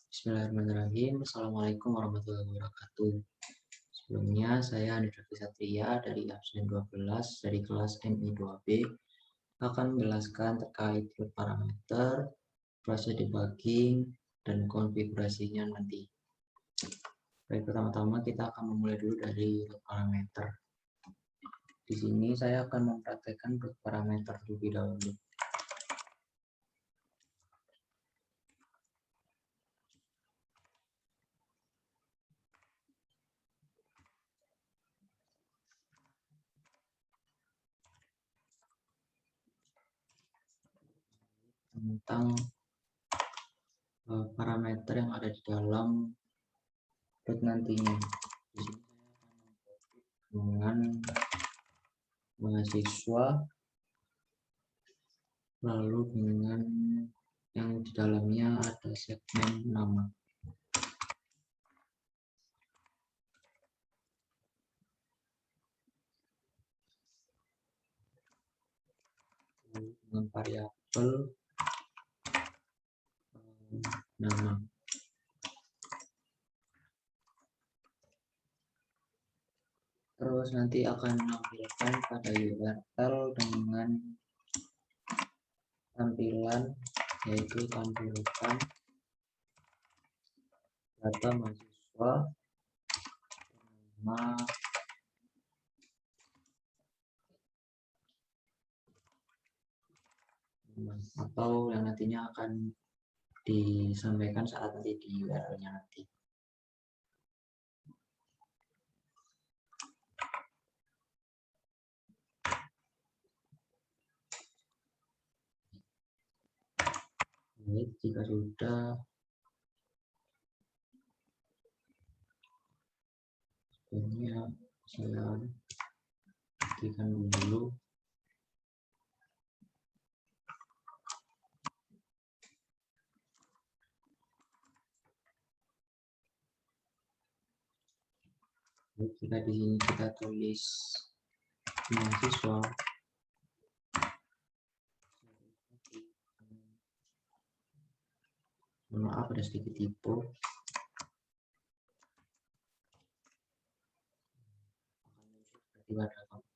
Bismillahirrahmanirrahim. Assalamualaikum warahmatullahi wabarakatuh. Sebelumnya saya Andika Satria dari absen 12 dari kelas MI2B akan menjelaskan terkait parameter, proses debugging, dan konfigurasinya nanti. Baik, pertama-tama kita akan memulai dulu dari root parameter. Di sini saya akan mempraktekkan root parameter terlebih dahulu. Tentang parameter yang ada di dalam root nantinya. Di sini dengan mahasiswa, lalu dengan yang di dalamnya ada segmen nama. Lalu dengan variabel nama. Terus nanti akan menampilkan pada URL dengan tampilan yaitu tampilkan data mahasiswa, nama, atau yang nantinya akan disampaikan saat nanti di URL-nya nanti. Baik, jika sudah sebenarnya saya berikan dulu. Baik, jika di sini kita tulis mahasiswa, maaf ada sedikit typo.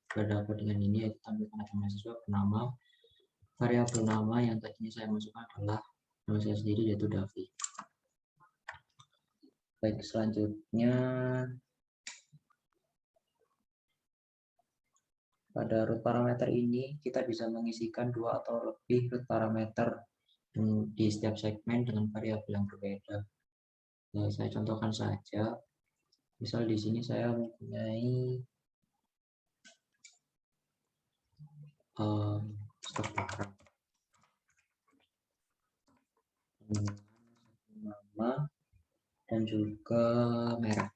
Berdapat dengan ini yaitu tampilkan data mahasiswa bernama variabel nama yang tadinya saya masukkan adalah nama saya sendiri yaitu Davi. Baik, selanjutnya pada root parameter ini kita bisa mengisikan 2 atau lebih root parameter di setiap segmen dengan variabel yang berbeda. Nah, saya contohkan saja. Misal di sini saya mempunyai stok barang, nama dan juga merek,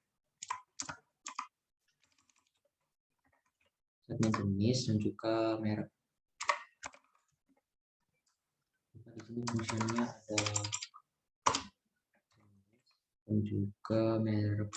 segmen jenis dan juga merek. Di sini fungsinya ada dan juga merek.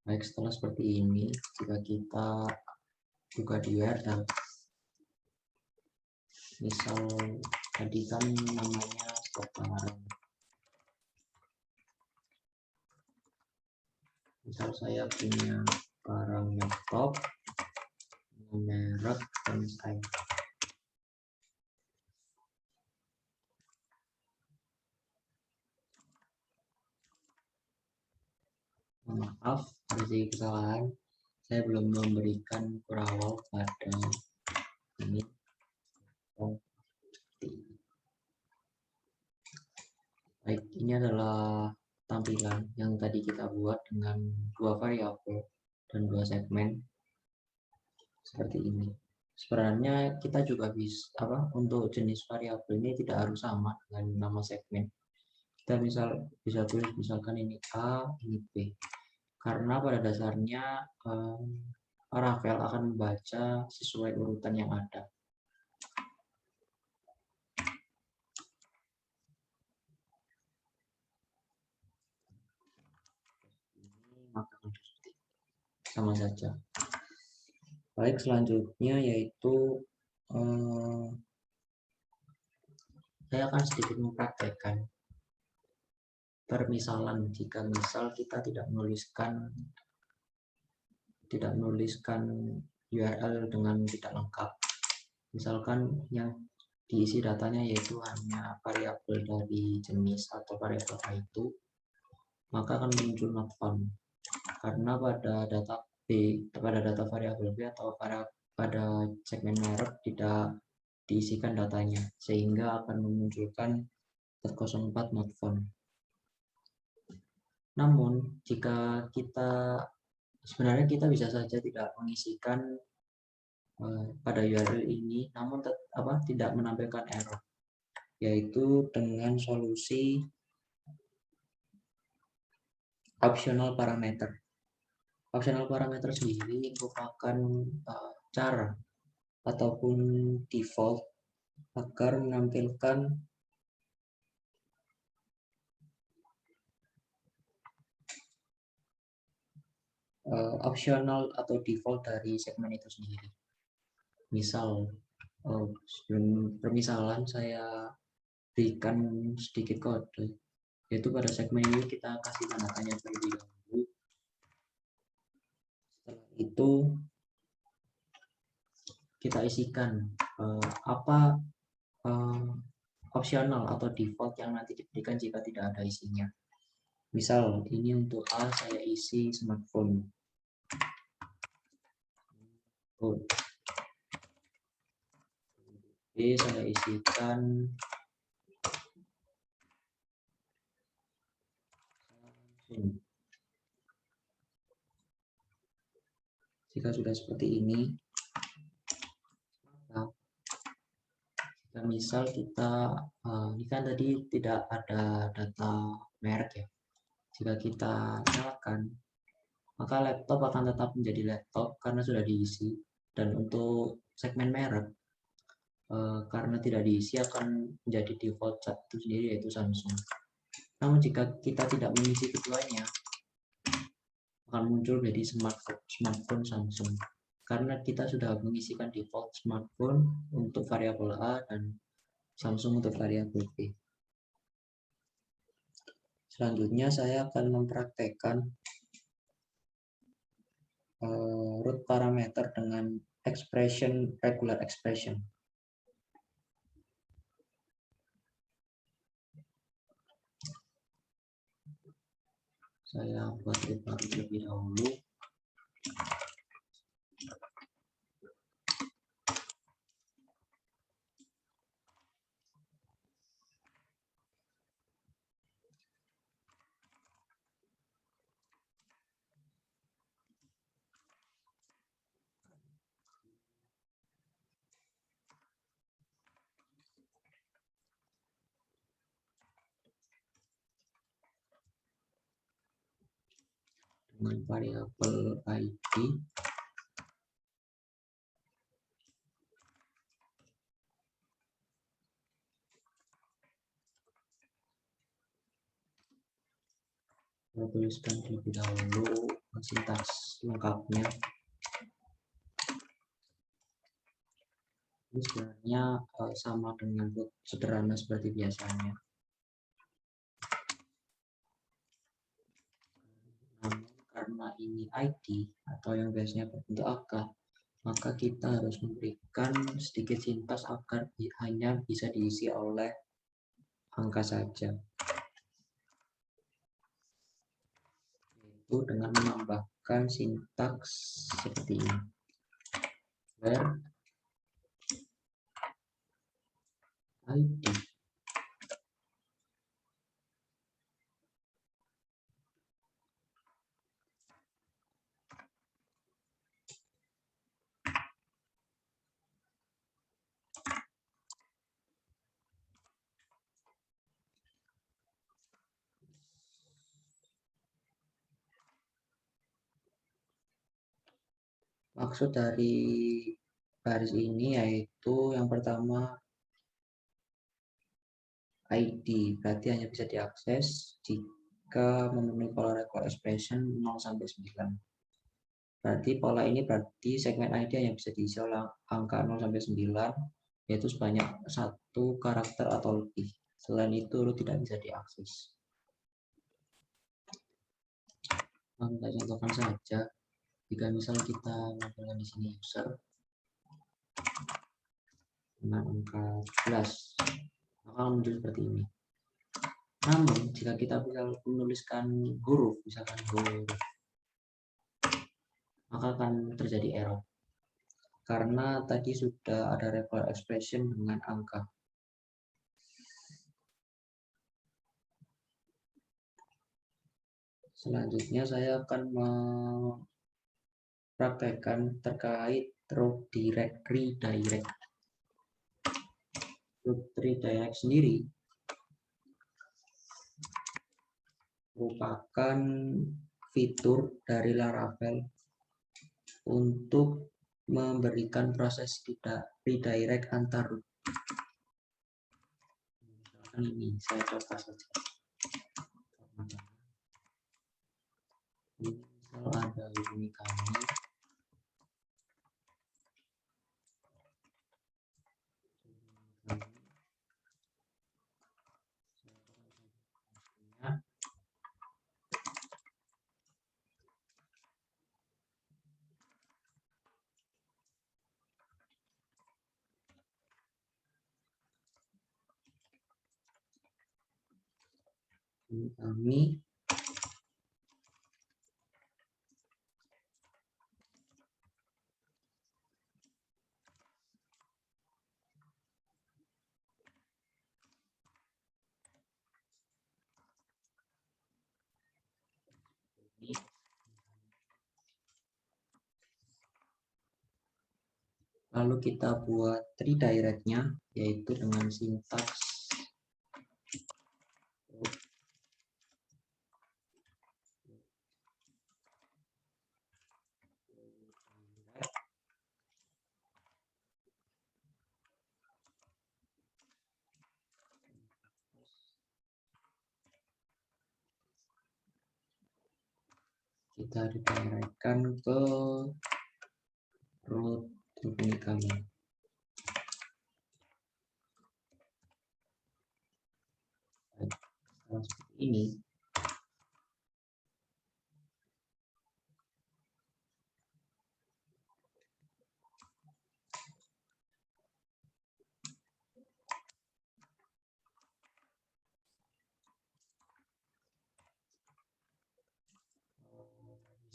Baik, setelah seperti ini, jika kita buka di URL, misal tadi kan namanya stok barang, misal saya punya barang laptop, merek dan style. Maaf, ada sedikit kesalahan, saya belum memberikan kurawal pada ini. Baik, ini adalah tampilan yang tadi kita buat dengan dua variabel dan dua segmen seperti ini. Sebenarnya kita juga bisa untuk jenis variabel ini tidak harus sama dengan nama segmen. Kita bisa tulis misalkan ini A, ini B. Karena pada dasarnya Rafael akan membaca sesuai urutan yang ada. Ini maka sama saja. Baik, selanjutnya yaitu saya akan sedikit mempraktekkan permisalan jika misal kita tidak menuliskan URL dengan tidak lengkap. Misalkan yang diisi datanya yaitu hanya variabel dari jenis atau variabel A itu, maka akan muncul not found. Karena pada data variabel B atau pada segmen merek tidak diisikan datanya, sehingga akan memunculkan 04 not found. Namun jika sebenarnya kita bisa saja tidak mengisikan pada URL ini, namun tidak menampilkan error, yaitu dengan solusi optional parameter. Optional parameter sendiri merupakan cara ataupun default agar menampilkan optional atau default dari segmen itu sendiri. Misal sebelum permisalan saya berikan sedikit kode, yaitu pada segmen ini kita kasih tanda tanya terlebih dahulu. Setelah itu kita isikan apa optional atau default yang nanti diberikan jika tidak ada isinya. Misal ini untuk A saya isi smartphone. B saya isikan jika sudah seperti ini, maka misal kita ini kan tadi tidak ada data merek ya. Jika kita nyalakan, maka laptop akan tetap menjadi laptop karena sudah diisi. Dan untuk segmen merek, karena tidak diisi akan menjadi default itu sendiri yaitu Samsung. Namun jika kita tidak mengisi keduanya, akan muncul jadi smartphone Samsung, karena kita sudah mengisikan default smartphone untuk variabel A dan Samsung untuk variabel B. Selanjutnya saya akan mempraktekkan root parameter dengan regular expression. Saya buat root terlebih dahulu. Dengan variabel ID saya tuliskan terlebih dahulu sintaks lengkapnya. Ini sebenarnya sama dengan root sederhana seperti biasanya. Namun karena ini ID atau yang biasanya berbentuk angka, maka kita harus memberikan sedikit sintaks agar hanya bisa diisi oleh angka saja, yaitu dengan menambahkan sintaks seperti ini, where ID Maksud dari baris ini yaitu yang pertama ID, berarti hanya bisa diakses jika memenuhi pola recall expression 0 sampai 9. Berarti pola ini berarti segmen ID yang bisa diisi oleh angka 0 sampai 9, yaitu sebanyak 1 karakter atau lebih. Selain itu tidak bisa diakses. Kita contohkan saja. Jika misal kita menggunakan di sini user dengan angka 11, maka muncul seperti ini. Namun jika kita bisa menuliskan huruf, misalkan huruf, maka akan terjadi error karena tadi sudah ada recall expression dengan angka. Selanjutnya saya akan mempraktekkan terkait root redirect. Root redirect sendiri merupakan fitur dari Laravel untuk memberikan proses redirect antar root. Misalkan ini saya coba saja. Misal ada hubungi kami, kami lalu kita buat redirectnya, yaitu dengan sintaks kita redirectkan ke root hubungi kami. Seperti ini.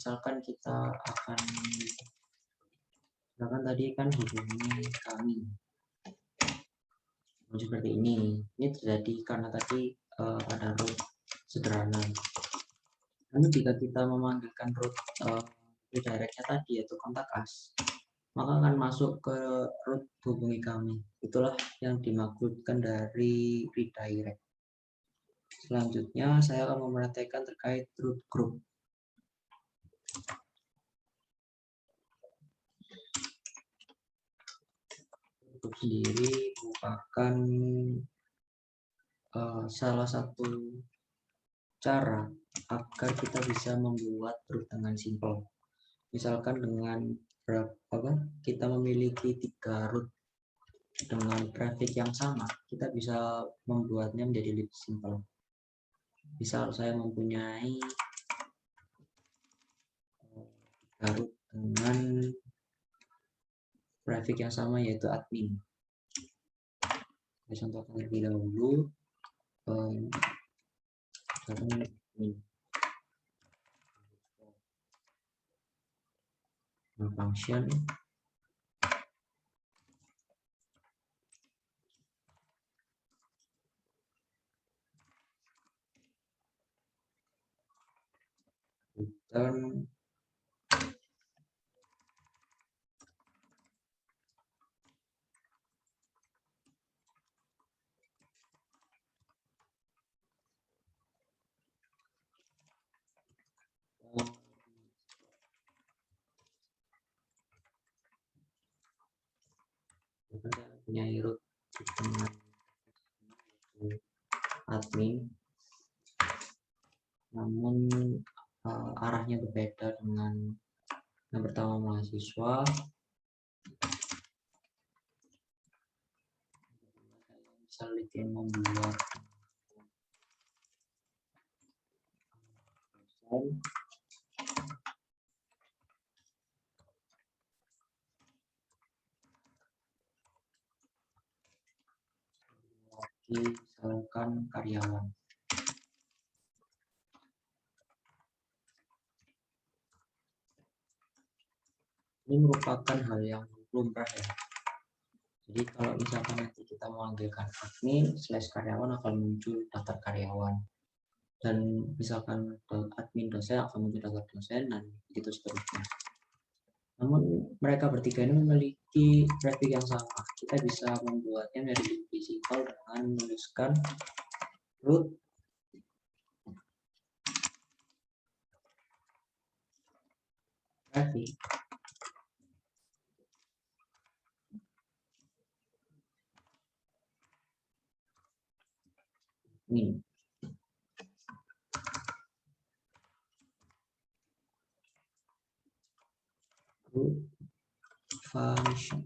Misalkan tadi kan hubungi kami seperti ini terjadi karena tadi ada root sederhana. Namun jika kita memanggilkan root redirectnya tadi yaitu kontak us, maka akan masuk ke root hubungi kami. Itulah yang dimaksudkan dari redirect. Selanjutnya saya akan mempraktekkan terkait root group. Group sendiri merupakan salah satu cara agar kita bisa membuat root dengan simple. Misalkan dengan kita memiliki 3 root dengan grafik yang sama, kita bisa membuatnya menjadi lebih simple. Misal saya mempunyai root dengan grafik yang sama yaitu admin. Saya contohkan terlebih dahulu. Function return mempunyai root dengan admin, namun arahnya berbeda dengan yang pertama mahasiswa. Misalnya membuat misalkan karyawan. Ini merupakan hal yang lumrah ya. Jadi kalau misalkan nanti kita memanggilkan admin /karyawan akan muncul daftar karyawan, dan misalkan admin dosen akan muncul daftar dosen, dan begitu seterusnya. Namun mereka bertiga ini memiliki prefix yang sama. Kita bisa membuatnya menjadi physical dengan menuliskan root prefix ini. Root function.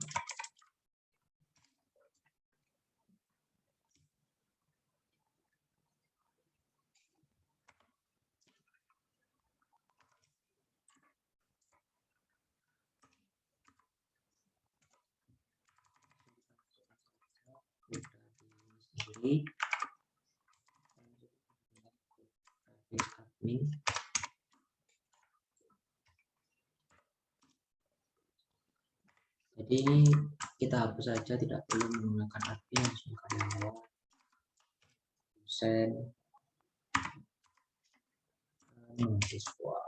Sendiri admin. Jadi kita hapus saja, tidak perlu menggunakan admin, langsung karyawan, dosen, mahasiswa.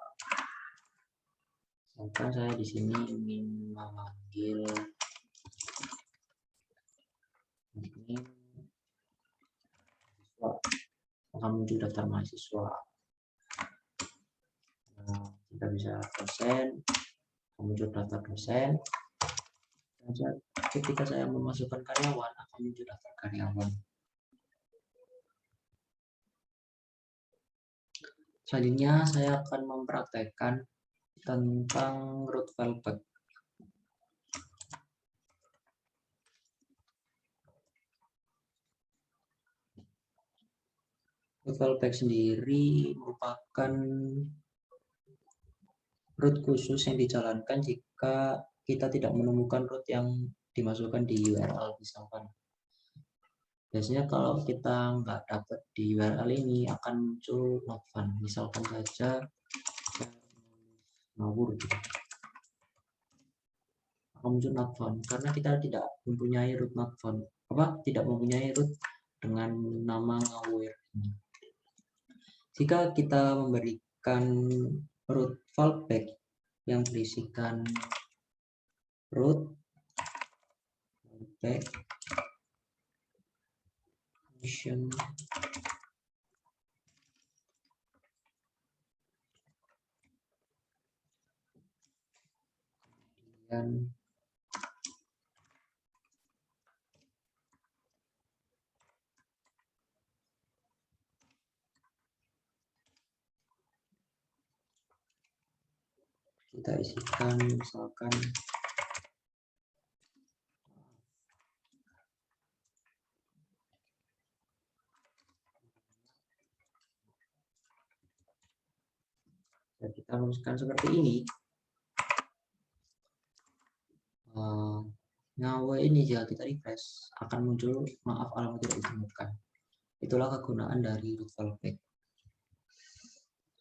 Misalkan saya di sini ingin memanggil ini mahasiswa, akan muncul daftar mahasiswa. Nah, kita bisa dosen, akan muncul daftar dosen. Dan ketika saya memasukkan karyawan, akan muncul daftar karyawan. Selanjutnya saya akan mempraktekkan tentang root fallback. Root fallback sendiri merupakan root khusus yang dijalankan jika kita tidak menemukan root yang dimasukkan di URL. Misalkan biasanya kalau kita nggak dapat di URL ini akan muncul not found. Misalkan saja ngawur gitu, akan muncul not found karena kita tidak mempunyai root not found, tidak mempunyai root dengan nama ngawur. Jika kita memberikan root fallback yang berisikan root fallback function dan kita isikan misalkan dan kita rumuskan seperti ini. Ngawe ini jika kita refresh akan muncul maaf alamat tidak ditemukan. Itulah kegunaan dari root fallback.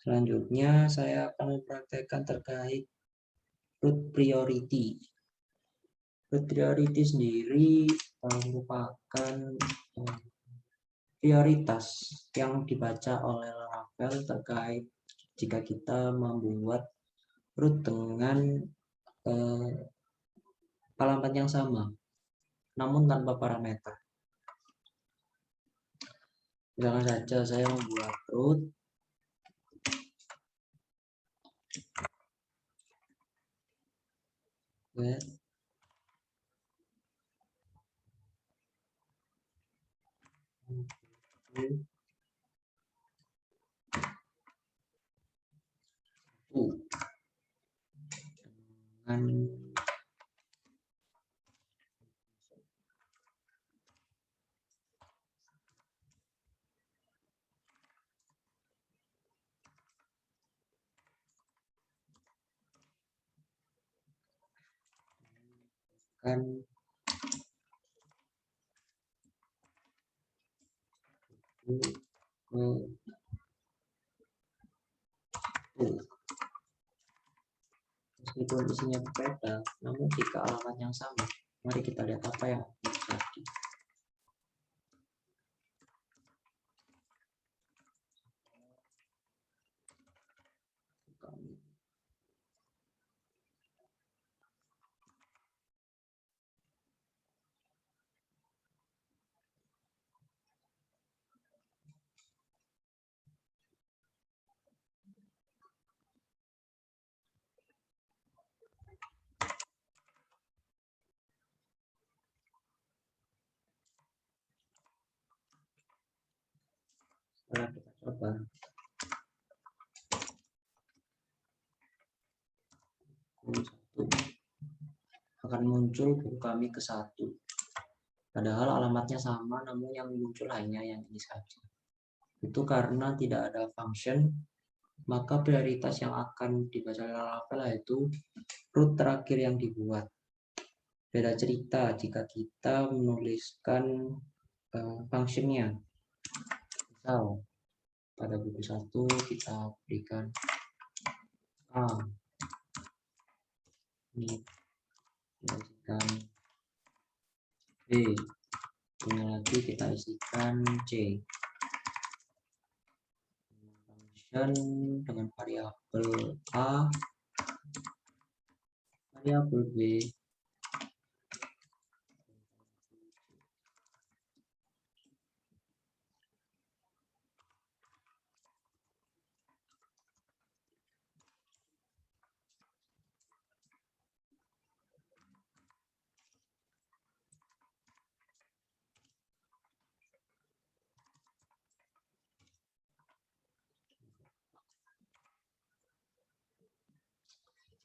Selanjutnya saya akan mempraktekkan terkait root priority. Root priority sendiri merupakan prioritas yang dibaca oleh Laravel terkait jika kita membuat root dengan alamat yang sama namun tanpa parameter. Misalkan saja saya membuat root dengan kan meskipun isinya berbeda, namun jika alamat yang sama, mari kita lihat apa yang terjadi. Setelah kita coba, akan muncul buku kami ke 1. Padahal alamatnya sama, namun yang muncul hanya yang ini saja. Itu karena tidak ada function, maka prioritas yang akan dibaca oleh Laravel yaitu root terakhir yang dibuat. Beda cerita jika kita menuliskan functionnya. Misal pada buku 1 kita berikan A, ini kita isikan B, ini lagi kita isikan C. Function dengan variabel A, variabel B,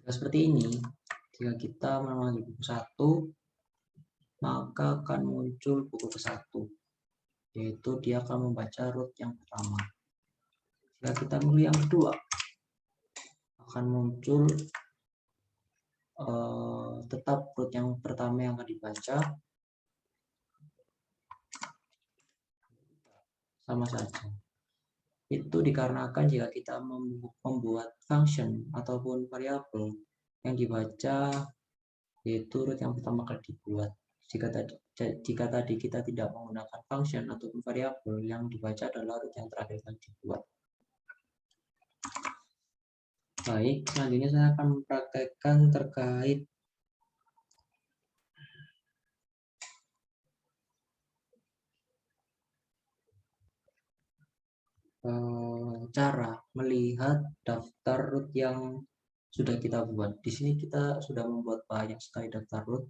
jika seperti ini, jika kita memanggil buku 1, maka akan muncul buku ke-1, yaitu dia akan membaca root yang pertama. Jika kita memilih yang kedua, akan muncul tetap root yang pertama yang akan dibaca, sama saja. Itu dikarenakan jika kita membuat function ataupun variabel yang dibaca yaitu root yang pertama kali dibuat. Jika tadi kita tidak menggunakan function ataupun variabel, yang dibaca adalah root yang terakhir kali dibuat. Baik, selanjutnya saya akan mempraktekkan terkait cara melihat daftar root yang sudah kita buat. Di sini kita sudah membuat banyak sekali daftar root.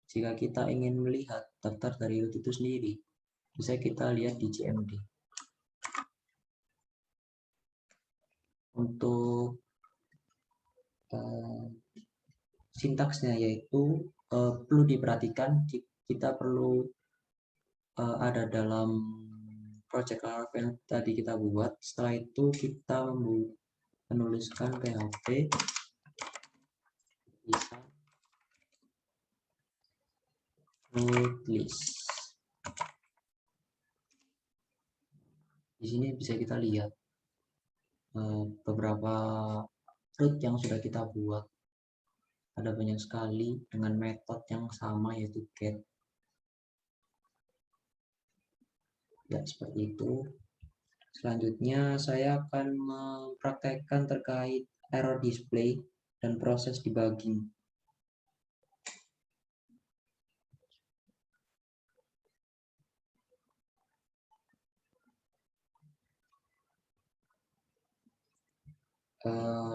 Jika kita ingin melihat daftar dari root itu sendiri, bisa kita lihat di CMD. Untuk sintaksnya yaitu perlu diperhatikan, kita perlu ada dalam project Laravel yang tadi kita buat. Setelah itu kita menuliskan PHP bisa root list. Di sini bisa kita lihat beberapa root yang sudah kita buat. Ada banyak sekali dengan metode yang sama yaitu get. Ya, seperti itu. Selanjutnya saya akan mempraktekkan terkait error display dan proses debugging.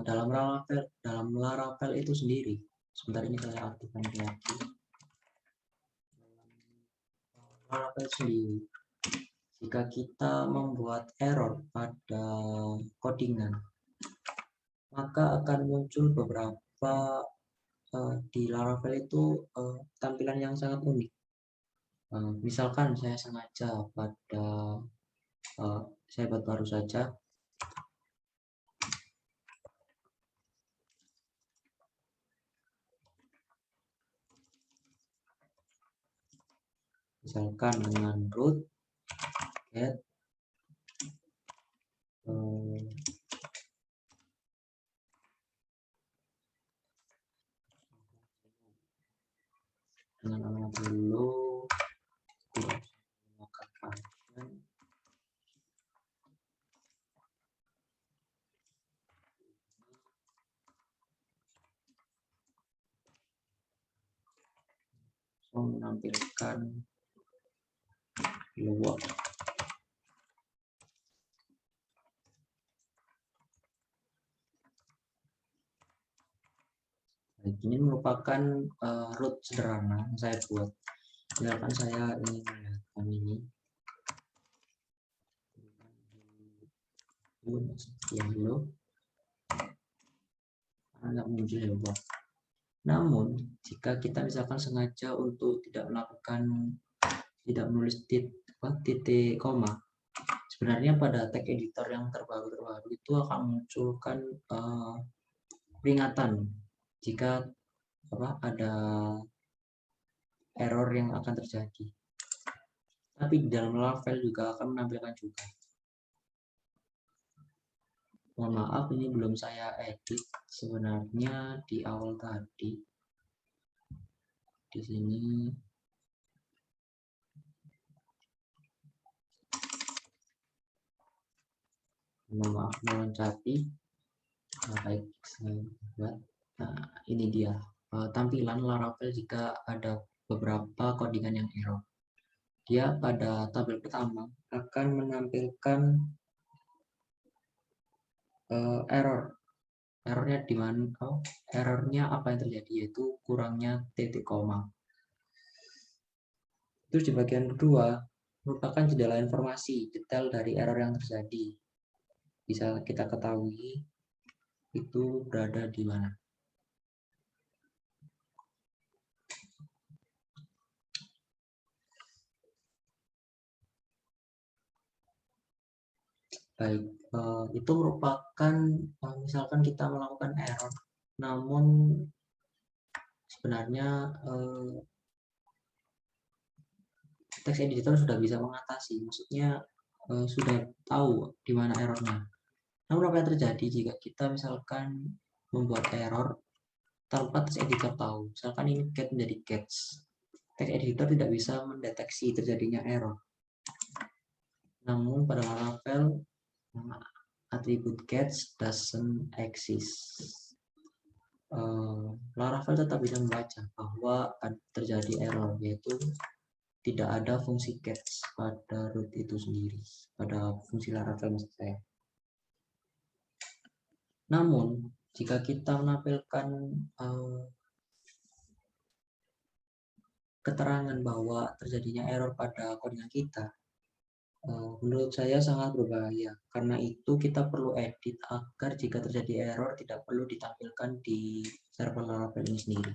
Dalam Laravel itu sendiri, sebentar ini saya aktifkan lagi. Laravel sendiri jika kita membuat error pada codingan, maka akan muncul beberapa di Laravel itu tampilan yang sangat unik. Misalkan saya sengaja pada saya buat baru saja, misalkan dengan root get dengan nama dulu menampilkan luar. Ini merupakan root sederhana yang saya buat. Misalkan saya ingin melihatkan ini, yang dulu, nggak muncul ya Pak. Namun jika kita misalkan sengaja untuk tidak menulis titik koma, sebenarnya pada tag editor yang terbaru itu akan munculkan peringatan jika ada error yang akan terjadi. Tapi di dalam Laravel juga akan menampilkan juga. Mohon maaf, ini belum saya edit. Sebenarnya di awal tadi, di sini mohon maaf meloncati. Baik, saya buat. Nah, ini dia tampilan Laravel jika ada beberapa codingan yang error. Dia pada tabel pertama akan menampilkan errornya di mana, errornya apa yang terjadi, yaitu kurangnya titik koma. Terus di bagian kedua merupakan jendela informasi detail dari error yang terjadi, bisa kita ketahui itu berada di mana. Baik, itu merupakan misalkan kita melakukan error, namun sebenarnya text editor sudah bisa mengatasi, maksudnya sudah tahu di mana errornya. Namun apa yang terjadi jika kita misalkan membuat error tanpa text editor tahu? Misalkan ini get menjadi catch, text editor tidak bisa mendeteksi terjadinya error. Namun pada Laravel atribut catch doesn't exist. Laravel tetap bisa membaca bahwa terjadi error, yaitu tidak ada fungsi catch pada root itu sendiri, pada fungsi Laravel maksud saya. Namun jika kita menampilkan keterangan bahwa terjadinya error pada codingan kita, menurut saya sangat berbahaya. Karena itu kita perlu edit agar jika terjadi error tidak perlu ditampilkan di server Laravel ini sendiri,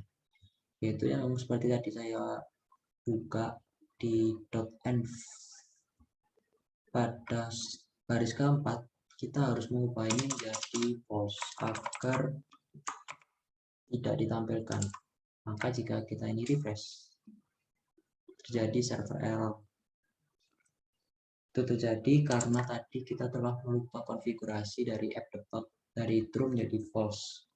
yaitu yang seperti tadi saya buka di .env. Pada baris keempat kita harus mengubah ini menjadi false agar tidak ditampilkan. Maka jika kita ini refresh, terjadi server error. Itu terjadi karena tadi kita telah merubah konfigurasi dari app debug dari true menjadi false.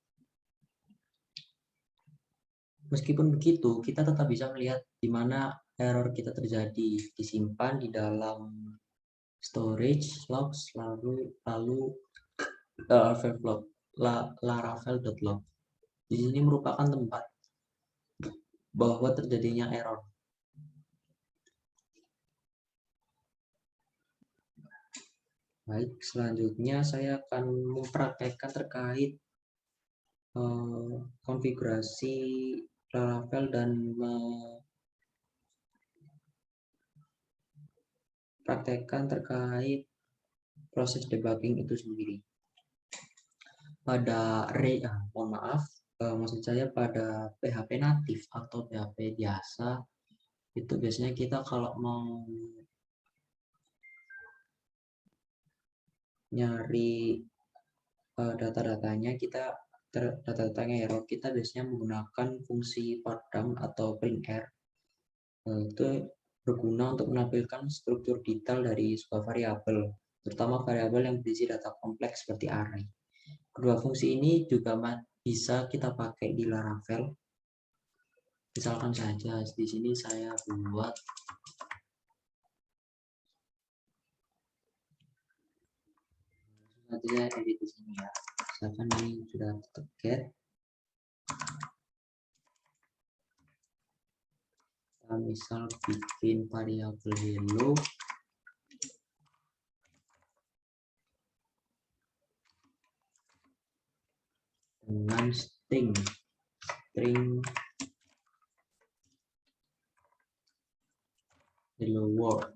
Meskipun begitu, kita tetap bisa melihat di mana error kita terjadi, disimpan di dalam storage logs, lalu laravel.log. Di sini merupakan tempat bahwa terjadinya error. Baik, selanjutnya saya akan mempraktekkan terkait konfigurasi Laravel dan praktekkan terkait proses debugging itu sendiri. Pada array, mohon maaf, maksud saya pada PHP natif atau PHP biasa, itu biasanya kita kalau mau nyari data-datanya, data-datanya error, kita biasanya menggunakan fungsi padam atau printr. Itu berguna untuk menampilkan struktur detail dari sebuah variabel, terutama variabel yang berisi data kompleks seperti array. Kedua fungsi ini juga bisa kita pakai di Laravel. Misalkan saja di sini saya buat saja edit di sini ya. Misalkan ini sudah get, kita misal bikin variabel hello dengan string hello world.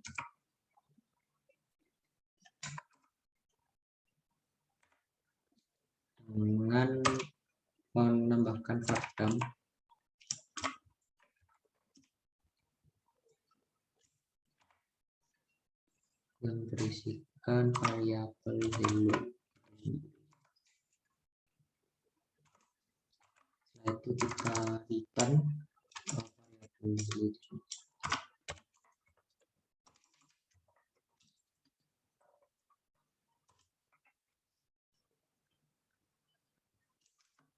Dengan menambahkan padam yang berisikan variabel hello. Setelah itu kita return variabel hello.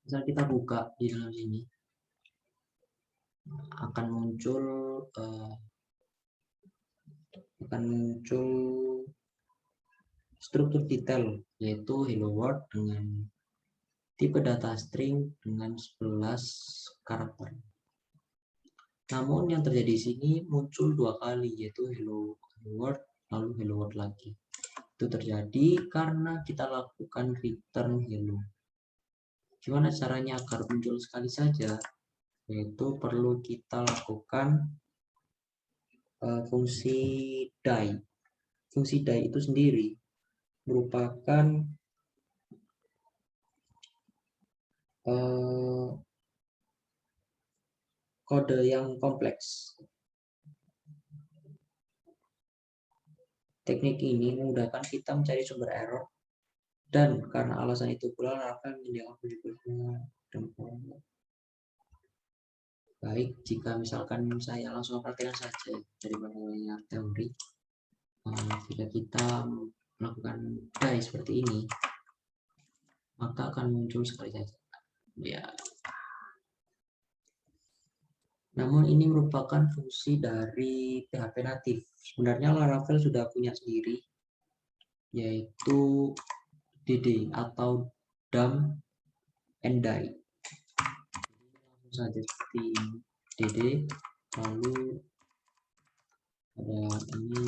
Misal kita buka di dalam sini, akan muncul struktur detail, yaitu hello world dengan tipe data string dengan 11 karakter. Namun yang terjadi di sini muncul dua kali, yaitu hello world lalu hello world lagi. Itu terjadi karena kita lakukan return hello. Gimana caranya agar muncul sekali saja? Yaitu perlu kita lakukan fungsi die. Fungsi die itu sendiri merupakan kode yang kompleks. Teknik ini memudahkan kita mencari sumber error, dan karena alasan itu pula Laravel menyediakan penjelasan dan baik. Jika misalkan saya langsung praktekkan saja daripada banyak teori, jika kita melakukan die seperti ini, maka akan muncul sekali saja ya. Namun ini merupakan fungsi dari PHP natif. Sebenarnya Laravel sudah punya sendiri, yaitu DD atau dump and die. Langsung saja seperti DD, lalu ada ini,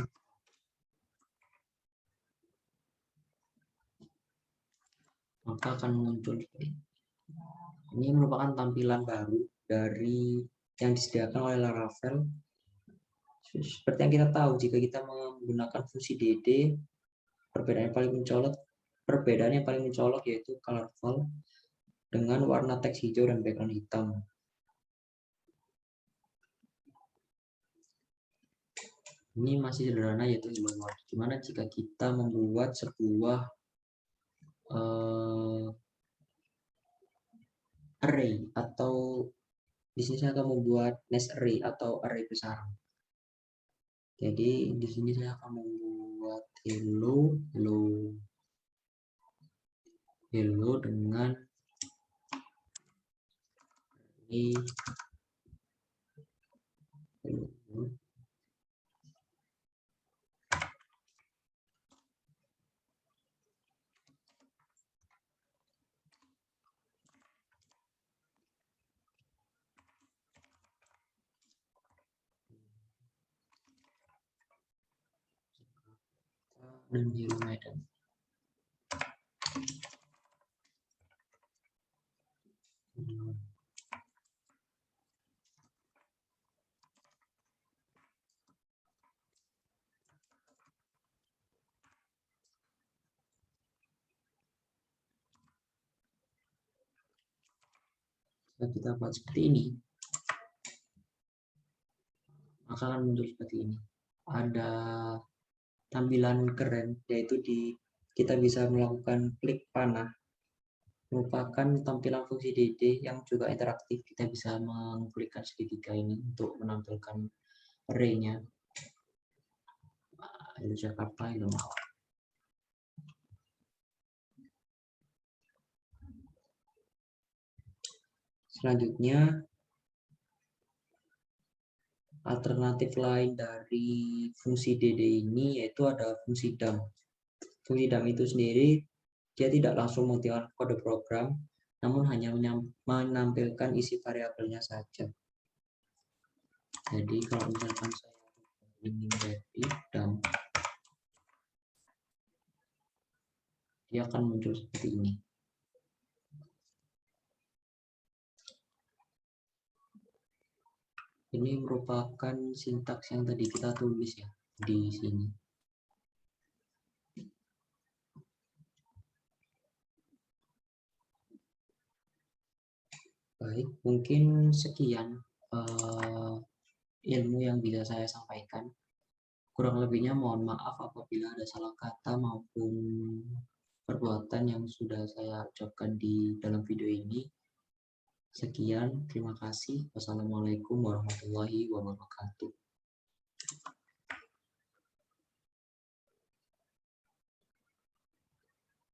maka akan muncul seperti ini. Ini merupakan tampilan baru dari yang disediakan oleh Laravel. Seperti yang kita tahu, jika kita menggunakan fungsi DD, perbedaan yang paling mencolok yaitu colorful dengan warna teks hijau dan background hitam. Ini masih sederhana, yaitu hello world. Gimana jika kita membuat sebuah array, atau di sini saya akan membuat nest array atau array besar. Jadi di sini saya akan membuat hello dengan array hello. Dan hero Medan. Jika kita buat seperti ini, maka akan muncul seperti ini. Ada tampilan keren, yaitu kita bisa melakukan klik panah, merupakan tampilan fungsi DD yang juga interaktif. Kita bisa mengklikkan segitiga ini untuk menampilkan array-nya. Itu Jakarta, itu mau. Selanjutnya, alternatif lain dari fungsi DD ini yaitu ada fungsi dump. Fungsi dump itu sendiri dia tidak langsung mengaktifkan kode program, namun hanya menampilkan isi variabelnya saja. Jadi kalau misalkan saya ingin rapid dump, dia akan muncul seperti ini. Ini merupakan sintaks yang tadi kita tulis ya di sini. Baik, mungkin sekian ilmu yang bisa saya sampaikan. Kurang lebihnya mohon maaf apabila ada salah kata maupun perbuatan yang sudah saya ucapkan di dalam video ini. Sekian, terima kasih. Wassalamualaikum warahmatullahi wabarakatuh.